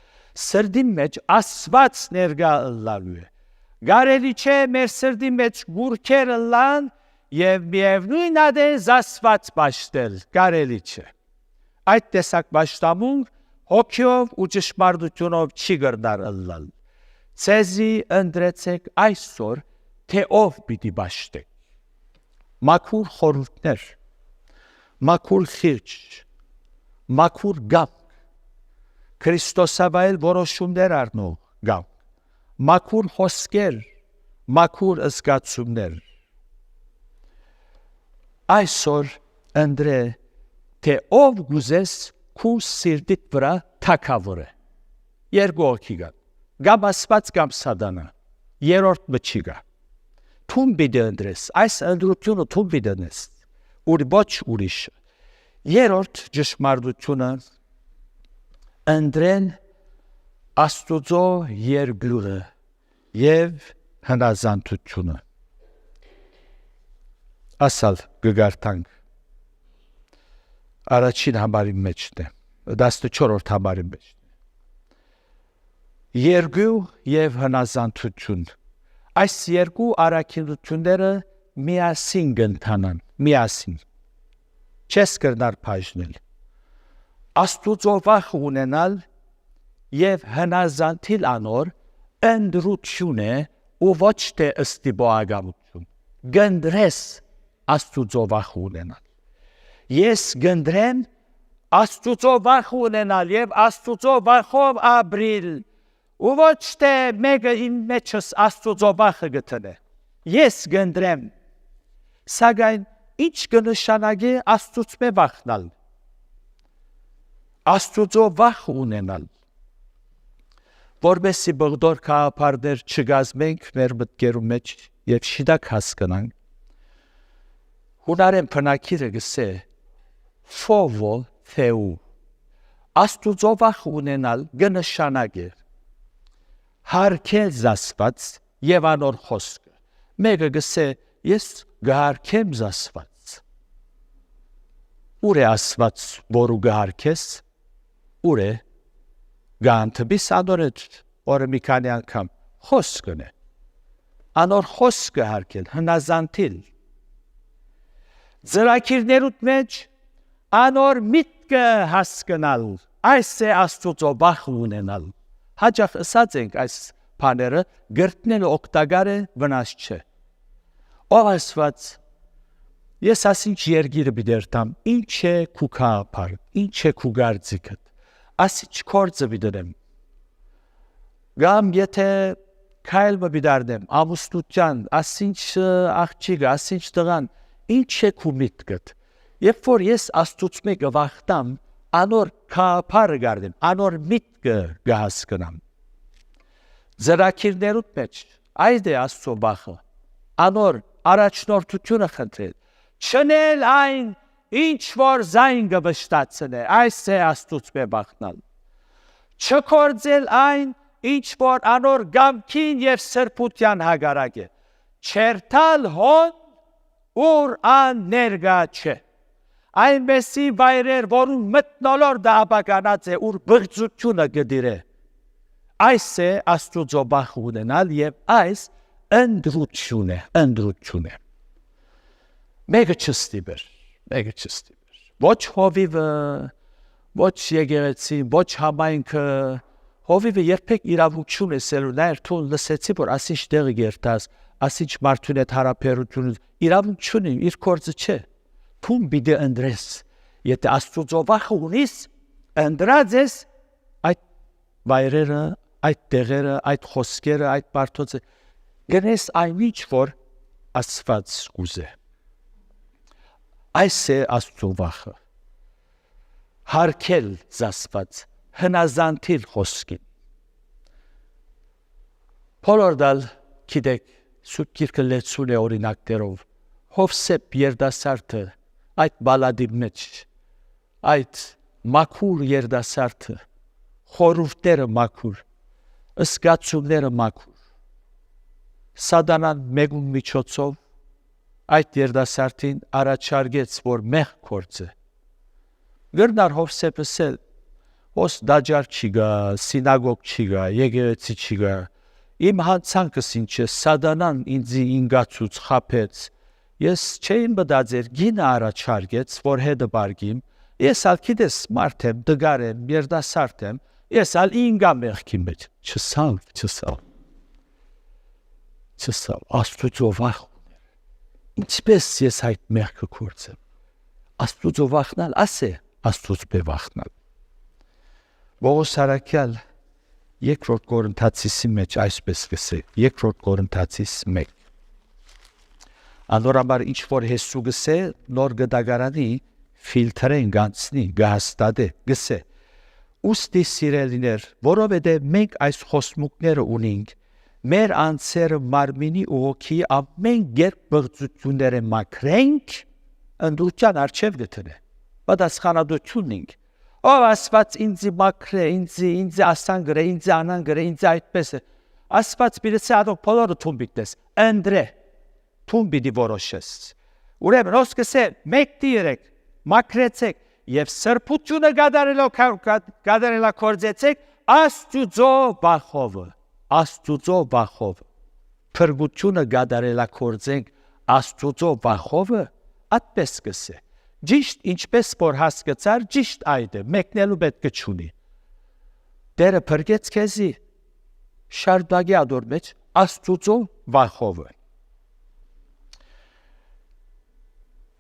Սրդի մեջ Աստված ներկա ըլլալու է։ Գարելի չէ մեր սրդի մեջ գուրքեր ըլլան եւ միևնույն ադեն Աստված պաշտել, գարելի չէ։ Այդ տեսակ պաշտամունք հոգիով ու ճշմարտությունով չի կրնար ըլլալ։ Ցեզի ընտրեցեք այսօր, թե ով պիտի պաշտեք։ Մաքուր խորհուրդներ, մաքուր խիղճ, մաքուր գամք, Քրիստոսավայել որոշումներ առնող գամ, մաքուր խոսքեր, մաքուր զգացումներ։ Այսօր ընտրե, թե ով գուզես քու սիրտիդ վրա թագավորը։ Երկու օքի գան, գամ Աստված կամ Սատանա, երրորդ մը չի գա։ Թուն պիտի ընտրես, այս ընտրությունը թուն պիտի ընտրես, ուր ոչ ուրիշը։ Երրորդ ճշմարտությունը ընտրեն Աստուծո երկրը եւ հնազանդությունը։ Ասալ գգարտանք առաջին համարի մեջն է, 14-րդ համարի մեջն է։ Երկու եւ հնազանդություն։ Այս երկու առաքինությունները միասին գընթանան, միասին։ Չես կրնար բաժնել։ Աստուծո վախ ունենալ եւ հնազանդիլ անոր ընդրություն է ու ոչ թե ըստիբոագամություն։ Գնդրես Աստուծո վախ ունենալ։ Ես գնդրեմ Աստուծո վախ ունենալ եւ Աստուծո վախով ապրիլ ու ոչ թե մեկը իմ մեջս Աստուծո վախը գտնե։ Ես գնդրեմ, սակայն ինչ կնշանակի Աստուծո վախնալ։ Աստուծո վախ ունենալ։ Որբեսի բղդոր կաղապարներ չգազմենք մեր մտքերու մեջ եւ շիդակ հասկանանք։ Հունարեն բնակիրը գսե ֆովո թեու։ Աստուծո վախ ունենալ կնշանակի հարկել Աստված եւ անոր խոսքը։ Մեկը գսե ես գհարկեմ Աստված։ Ուր է Աստված, որու գհարկես, ուր է գանթբիս անորդ օրը մի քանի անգամ խոսքն է։ Անոր խոսքը հարկել, հնազանդիլ։ Ծրակիրներուտ մեջ անոր միտքը հասկանալ, այս է Աստուծո վախ ունենալ։ Հաճախ ասած ենք այս բաները գրտնել օգտակար է, վնաս չէ։ Ով Աստված, ես ասինչ երգիրը բիդերտամ, ինչ է քու կաղապար, ինչ է քու գարձիկդ, ասինչ կործը բիդերեմ։ Գամ եթե քայլը բիդարդեմ, ամուսնության, ասինչ աղջիկը, ասինչ տղան, ինչ է քու միտքդ։ Երբ որ ես Աստուծո գվախտամ, անոր կաղապարը գարդեմ, անոր միտքը գահասկնամ։ Ձրակիրներուտ մեջ, այդ է Աստծո վախը, անոր առաջնորդությունը խնդրել, չնել այն, ինչ որ զայն գվշտացնե, այս է Աստուծո վախնալ։ Չկործել այն, ինչ որ անոր գամքին եւ սրբության հագարակ է, չերթալ հոն, ուր ան ներգա չէ։ Այնպեսի վայրեր, որում մթնոլորտը ապականած է, ուր բղծությունը գդիրե։ Այս է Աստուծո վախ ունենալ եւ այս ընդրություն է։ Մեկը չստիբեր։ Ոչ հովիվը, ոչ եկեղեցին, ոչ համայնքը, հովիվը երբեք իրավունքություն է սելուներ, թուն լսեցի, որ ասինչ տեղը գերտաս, ասինչ մարդուն հետ հարաբերությունը, իրավունքություն է, իր կործը չէ։ Թուն բիդե ընդրես, եթե Աստուծո վախը ունիս, ընդրած ես այդ վայրերը, այդ տեղերը, այդ խոսքերը, այդ բարդոցը, գնես այնիչ, որ Աստված կուզե։ Այս է Աստծո վախը։ Հարկել Աստված, հնազանդիլ խոսքին։ Բոլորդալ գիտեք, Սուրբ Գիրքը լեցուն է օրինակներով, Հովսեփ երդասարտը, այդ բալադի մեջ, այդ մաքուր երդասարտը, խորհուրդները մաքուր, զգացումները մաքուր։ Սատանան մեկուն միջոցով այդ երդասարտին առաջարկեց, որ մեղ կործը։ Գրնար Հովսեփը սել, ոս դաջար չի գա, սինագոգ չի գա, եկեղեցի չի գա։ Իմ հանցանքս ինչ է, Սատանան ինձի ինգացուց խապեց։ Ես չէին բդաձեր, գինը առաջարկեց, որ հետը բարգիմ, ես ալ գիտես մարդ եմ, դգար եմ, երդասարդ եմ, ես ալ ինգա մեղքի մեջ, չսավ, Աստուծո վախ ուներ, ինչպես ես այդ մեղքը կործեմ, Աստուծո վախնալ, ասե, Աստուծո վախնալ, Պողոս Արաքյալ երկրորդ Կորինթացիսի մեջ այսպես գսե, երկրորդ Կորինթացիս 1 Անորաբար ինչ որ Հեսու գսե նոր գդագարանի ֆիլտրեն գանցնի գահստադե գսե ուստի սիրելիներ որովհետև մենք այս խոսմուկները ունենք մեր անձերը մարմինի ու հոգի ամեն կերպ բղծությունները մաքրենք ընդրության արչև գտնե պատասխանատվություն ունենք ով ասված ինձ մաքրե ինձ ասան գրե ինձ անան գրե ինձ այդպես է ասված բիլեցի ադոք բոլորը թումբիտես ընդրե թումբիդի որոշես ուրեմն ոսկսե մեկ դիրեք մաքրեցեք եւ սրբությունը գադարելա կործեցեք աստուծո բախով փրկությունը գադարելա կործենք աստուծո բախովը այդպես կսե ճիշտ ինչպես որ հասկացար ճիշտ այդ է մեկնելու պետք չունի Տերը փրկեց քեզի շարդագի ադոր մեջ աստուծո բախովը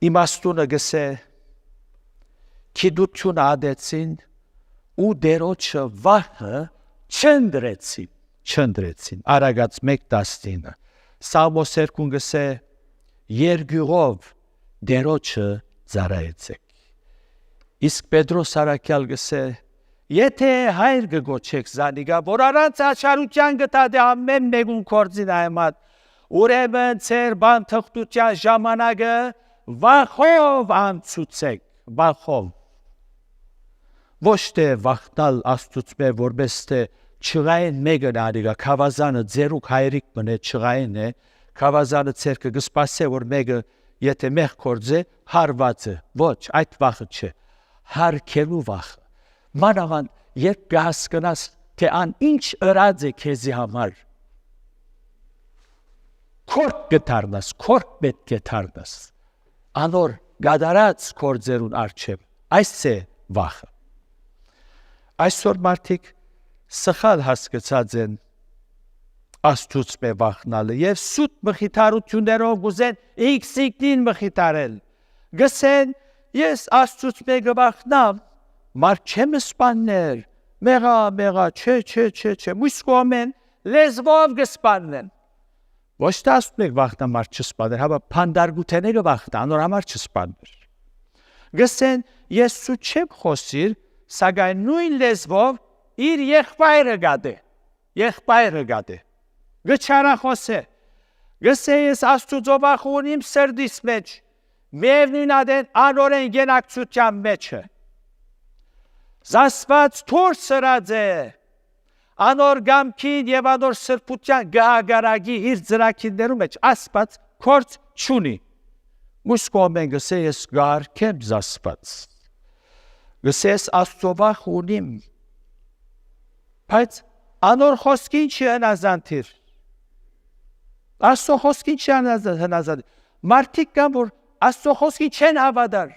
Իմաստունը գսե քիդությունը ադեցին ու դերոջը վահը չնդրեցին Արագած 1:19 Սաղմոս 2 գսե երգյուղով դերոջը ծառայեցեք Իսկ Պետրոս Արաքյալ գսե եթե հայր գոչեք զանիգա որ առանց աչարության գտադե ամեն մեկուն կորձին այմատ ուրեմն ծեր բան թղթության ժամանակը վախով անցուցեք վախով ոչ թե վախտալ աստուծմե որպես թե չղային մեկն արիգա խավազանը ձերուկ հայրիկ մնե չղային է խավազանը ցերկը գսպասե որ մեկը եթե մեղ կորձե հարված է ոչ այդ վախը չէ հարկելու վախը մանավանդ երբ կհասկանաս թե ան ինչ ըրած է քեզի համար քորք գտարնաս քորք պետք է դառնաս Անոր գադարած կորձերուն արչև, այս է վախը։ Այսօր մարդիկ սխալ հասկացած են աստուծո մե վախնալը եւ սուտ մխիթարություններով գուզեն իքսիկին մխիթարել։ Գսեն ես աստուծո մե գվախնամ, մարդ չեմ սպաններ, մեղա, չէ, մուսկոմեն լեզվով գսպանեն։ Ոչ թե աստուծո վախնա մարդ չսպաներ, հապա փանդարգութեները վախնա, անոր համար չսպաներ։ Գսեն ես սու չեմ խոսիր, սակայն նույն լեզվով իր եղբայրը գադե։ Գչարա խոսե։ Գսե ես աստուծո վախ ունիմ սրդիս մեջ, միևնույն ադեն անորեն գենակցության մեջը։ Զասված թոր սրած է, անոր գամքին և անոր սրբության գահագարագի իր ծրակիններու մեջ ասված կորց չունի։ Մուսկոմեն գսե ես գարկեմ զասված։ Գսե ես աստծո վախ ունիմ։ Բայց անոր խոսքին չի հնազանդիր։ Աստծո խոսքին չի հնազանդիր։ Մարդիկ կան, որ աստծո խոսքին չեն հավատար։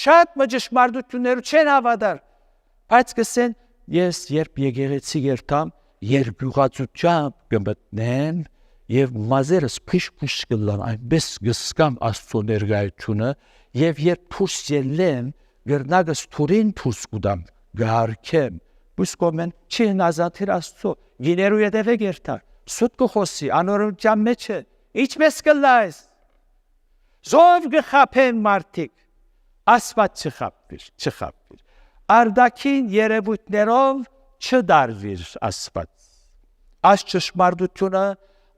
Շատ մջշմարտություններու չեն հավատար։ Բայց գսեն ես երբ եկեղեցի երթամ, երբ գյուղացությամբ կմտնեմ եւ մազերս փիշ կլան, այնպես գսկամ աստծո ներկայությունը եւ երբ փուս ելեմ, գրնագս թուրին փուս կուդամ, գարկեմ, բուսկոմեն չի հնազանդիր աստծո, գիներու ետևե երթար, սուտ կխոսի, անորության մեջ է, ինչպես կլայս, զով գխապեն մարդիկ, ասված չխապվիր, արդակին երևույթներով չդարվիր ասված, այս ճշմարտությունը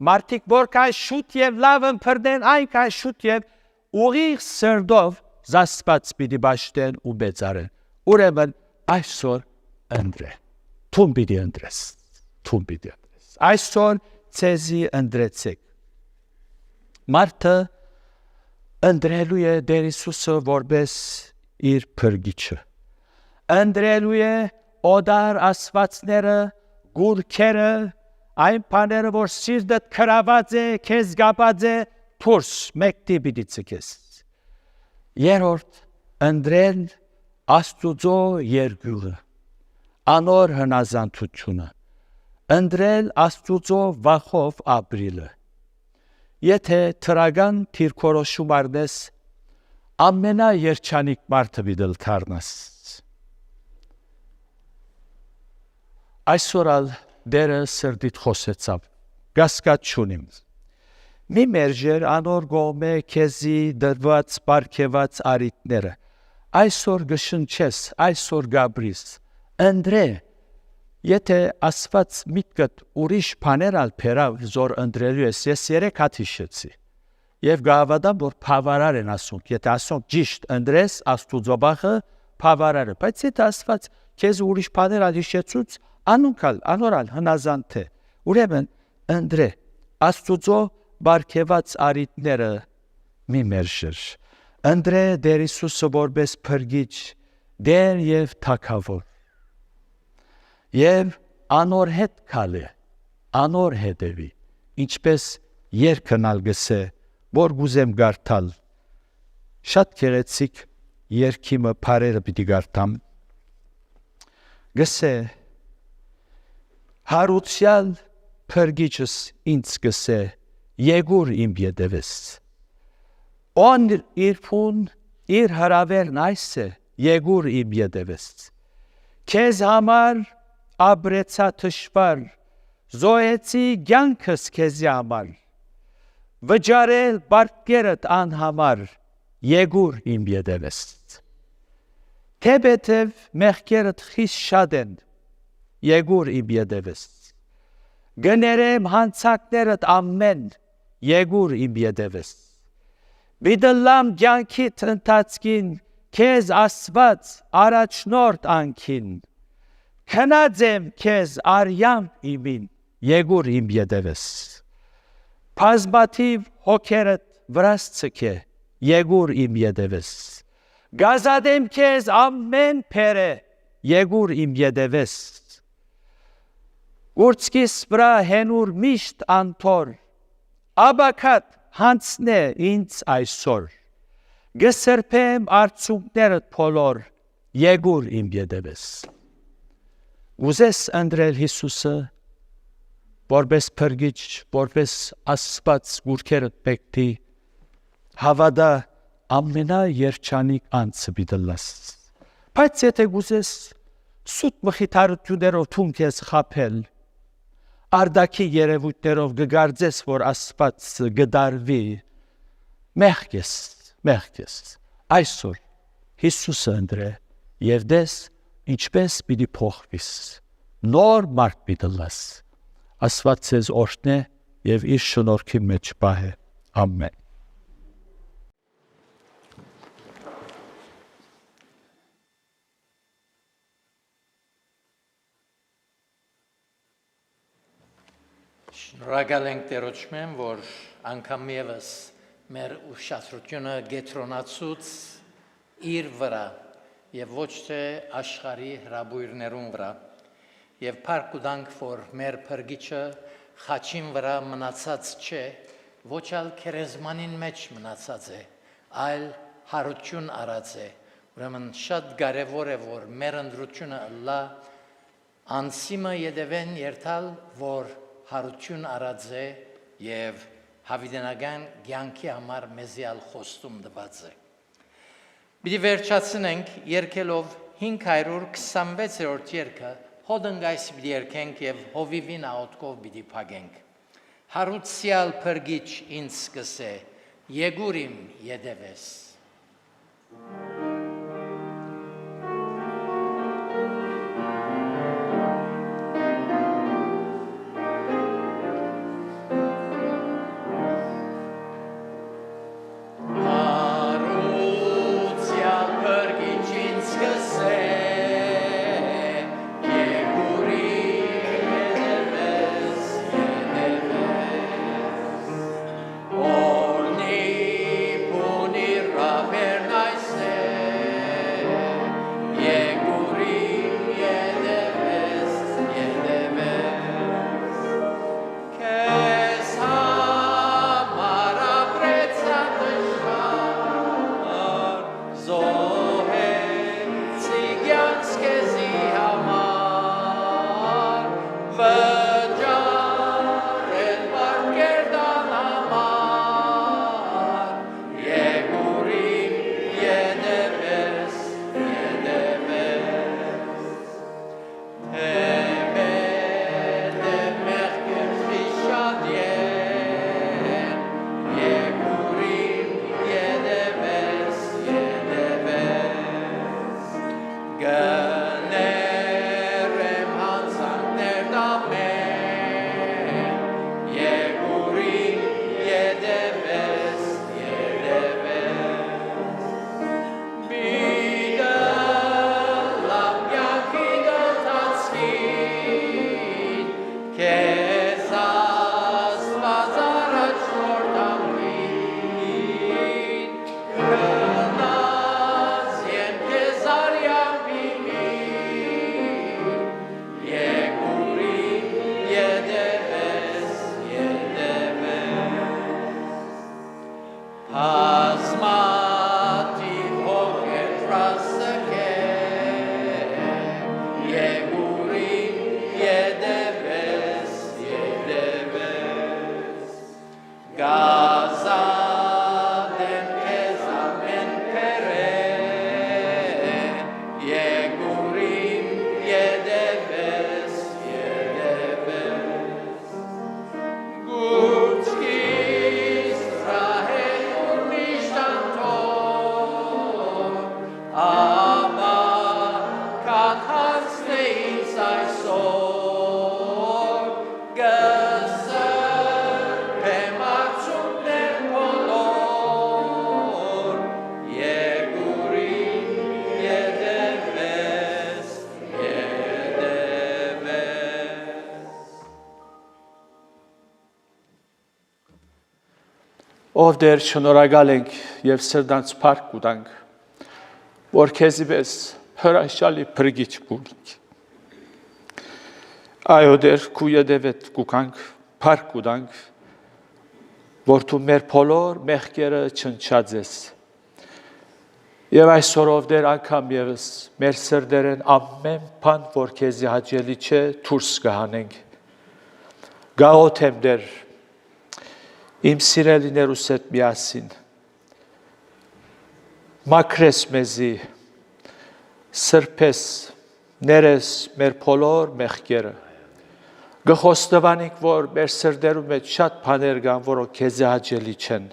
մարդիկ որքան շուտ եւ լավ ընփրդեն, այնքան շուտ եւ ուղիղ սրտով զասված պիտի բաշտեն ու բեցարեն, ուրեմն այսօր ընդրե, թում պիտի ընդրես, այսօր ցեզի ընդրեցեք, մարդը ընդրելու է Տեր Հիսուսը որպես իր փրկիչը, ընդրելու է օդար ասվածները, գուրքերը, այն բաները, որ սիրտդ քրաված է, քեզ գապած է, դուրս մեկտի պիտի ցկես։ Երրորդ, ընդրել Աստուծո երկյուղը, անոր հնազանդությունը, ընդրել Աստուծո վախով ապրիլը։ Եթե թրագան թիրքորոշում արնես, ամենաերջանիկ մարդը պիտի դառնաս։ Այսօր ալ դերը սրդիդ խոսեցավ, գասկած չունիմ։ Մի մերժեր անոր գոմե քեզի դրված պարգևած արիտները, այսօր գշնչես, այսօր գաբրիս, ընդրե, եթե ասված միտքդ ուրիշ բաներ ալ փերավ զոր ընդրելու ես, ես երեք հատ հիշեցի, և գավադամ, որ պավարար են ասունք, եթե ասունք ճիշտ ընդրես, աստուծոբախը պավարար է, բայց եթե ասված քեզ ուրիշ բաներ ալ հիշեցուց, անունքալ, անորալ հնազանդ է, ուրեմն ընդրե, աստուծո բարգևած արիտները մի մերժեր, ընդրե դեր Հիսուսը որպես փրկիչ, դեր և թագավոր, և անոր հետ քալե, անոր հետևի, ինչպես երկնալ գսե, որ գուզեմ գարթալ, շատ գեղեցիկ երկիմը պարերը պիտի գարթամ, գսե, հարուցյալ փրկիչս ինձ գսե, եկուր իմ ետևես, on իր փուն, իր հրավերն այս է, եկուր իմ ետևես, քեզ համար ապրեցա թշվար, զոհեցի կյանքս քեզի համար, վճարել բարկերդ անհամար, եկուր իմ ետևես, թեպետև մեղքերդ խիստ շատ են, եկուր իմ ետևես, գներեմ հանցանքներդ ամեն, եկուր իմ ետևես, բիդլամ կյանքիդ ընթացքին, քեզ ասված առաջնորդ անքին, քնած եմ քեզ արյամ իմին, եկուր իմ ետևես, բազմաթիվ հոգերդ վրաս ցկե, եկուր իմ ետևես, գազադեմ քեզ ամեն փերը, եկուր իմ ետևես, ուրցքիս վրա հենուր միշտ անթոր, աբաքատ հանցնե ինձ այսօր, գսրբեմ արցունքներդ փոլոր, եկուր իմ ետևես, ուզես ընդրել Հիսուսը, որպես փրկիչ, որպես Աստված գուրքերդ պեկտի, հավատա ամենաերջանիկ անձը պիտի լաս, բայց եթե գուզես սուտ մխիթարություններով թուն քեզ խաբել, արդակի երևույթներով գգարձես, որ Աստված գդարվի, մեղք ես, այսօր Հիսուսը ընդրե, և դես ինչպես պիտի փոխվիս, նոր մարդ պիտի լաս, Աստված ձեզ օրհնե և իր շնորհքի մեջ պահե, ամեն։ Շնորհակալ ենք Տերոջմեն, որ անգամ ևս մեր ուշադրությունը գետրոնացուց իր վրա և ոչ թե աշխարհի հրաբույրներուն վրա, և փառք ունենք, որ մեր փրկիչը խաչին վրա մնացած չէ, ոչ այլ քերեզմանին մեջ մնացած է, այլ հարություն արած է, ուրեմն շատ կարևոր է, որ մեր ընտրությունը լա անսիմը ետևեն երթալ, որ հարություն արած է և հավիտենական կյանքի համար մեզի ալ խոստում տված է։ Պիտի վերջացնենք երգելով 526-րդ երգը, հոդնգայս պիտի երգենք և հովիվին աղոթքով պիտի փակենք։ Հարուցյալ փրկիչ ինձ սկսե, եկուր իմ ետևես։ Orni puni raver naise այսօր գսրբեմ արցունքներ բոլոր, եկուրին ետևես, Ով Տեր, շնորհակալ ենք եւ սրտանց փառք կուտանք, որ քեզի պես հրաշալի փրկիչ բունք։ Այո Տեր, քու յետևետ կուքանք, փառք կուտանք, որ դու մեր բոլոր մեղքերը չնչած ես։ Եվ այսօր ով Տեր անգամ եւս մեր սրտերեն ամեն բան, որ քեզի հաճելի չէ, դուրս կհանենք։ Գաղութեմ Տեր, իմ սիրելիներուս հետ միասին, մաքրես մեզի, սրբես, ներես մեր բոլոր մեղքերը, գխոստովանենք, որ մեր սրտերում մեջ շատ բաներ կան, որոնք քեզի հաճելի չեն,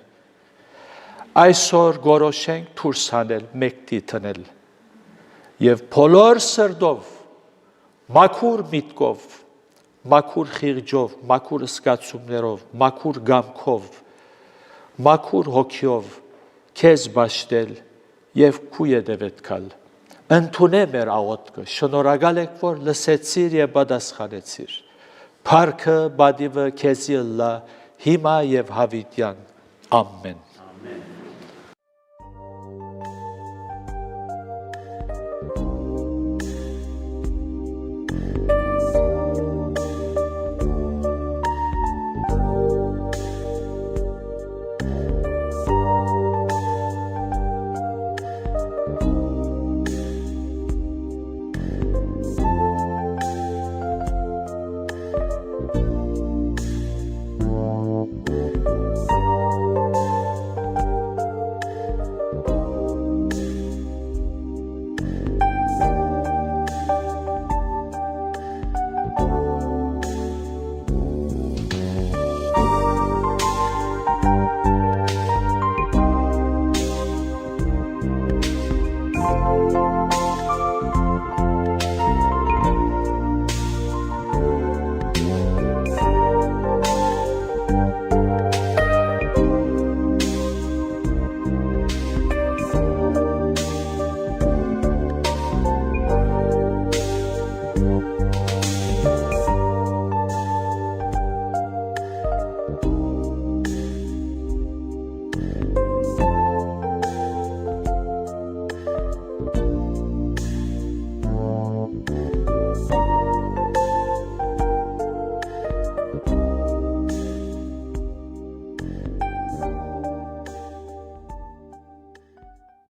այսօր գորոշենք դուրս հանել, մեկտի տնել, եւ բոլոր սրտով, մաքուր միտքով, մաքուր խիղճով, մաքուր զգացումներով, մաքուր գամքով, մաքուր հոգիով քեզ բաշխել եւ քու ետևետ գալ։ Ընդունե մեր աղոթքը, շնորհակալ եք, որ լսեցիր եւ պատասխանեցիր։ Փառքը, բադիվը քեզի ըլլա հիմա եւ հավիտյան։ Ամեն։